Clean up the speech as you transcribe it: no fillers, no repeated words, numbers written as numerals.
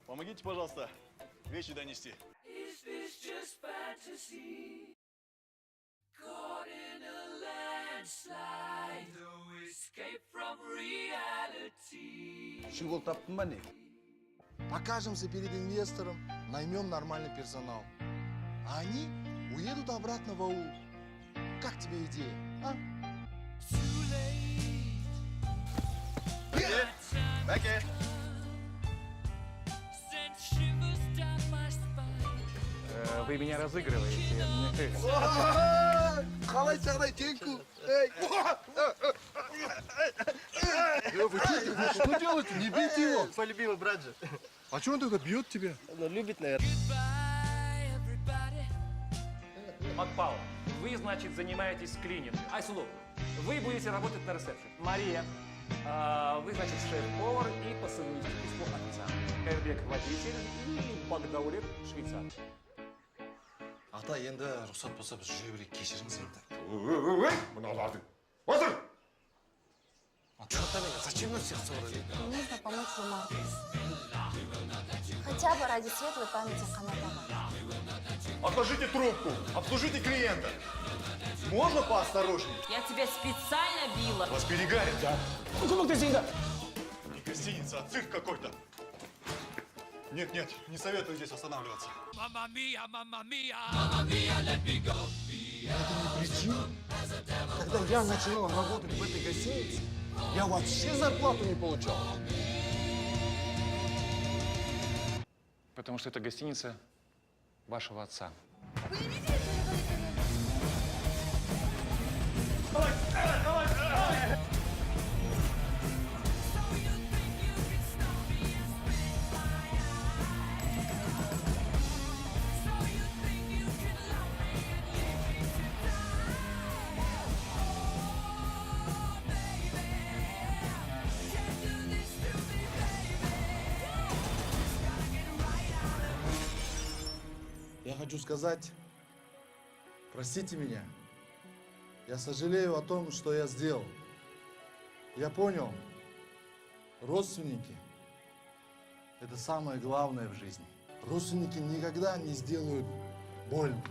Помогите, пожалуйста, вещи донести. Щегол таптың ба не? Покажемся перед инвестором, наймем нормальный персонал. А они уедут обратно в аул. Как тебе идея, а? Беки! Вы меня разыгрываете. Халай сарай тенку! Эй! Вы что делаете? Не бейте его! Полюбила брат же. А что он тогда бьет тебя? Он любит, наверное. Макпау, вы, значит, занимаетесь клинингом. Айсулу, вы будете работать на ресепшн. Мария, вы, значит, шеф-повар и по совместительству официант. Эрбек водитель и Багдаулет швейцар. Ата, енді рұқсат болса біз жүре берейік, кешіріңіз енді. Мыналарды. Отыр! Ата, зачем нас всех собрали? Нужно помочь Жумарку. Хотя бы ради светлой памяти Канатова. Отложите трубку, обслужите клиента. Можно поосторожнее? Я тебя специально била. Вас перегарит, да? Ну, ты всегда. Не гостиница, а цирк какой-то. Нет, не советую здесь останавливаться. Это не причина. Когда я начинал работать в этой гостинице, я вообще зарплату не получал. Потому что это гостиница вашего отца. Я хочу сказать, простите меня. Я сожалею о том, что я сделал. Я понял, родственники – это самое главное в жизни. Родственники никогда не сделают больно.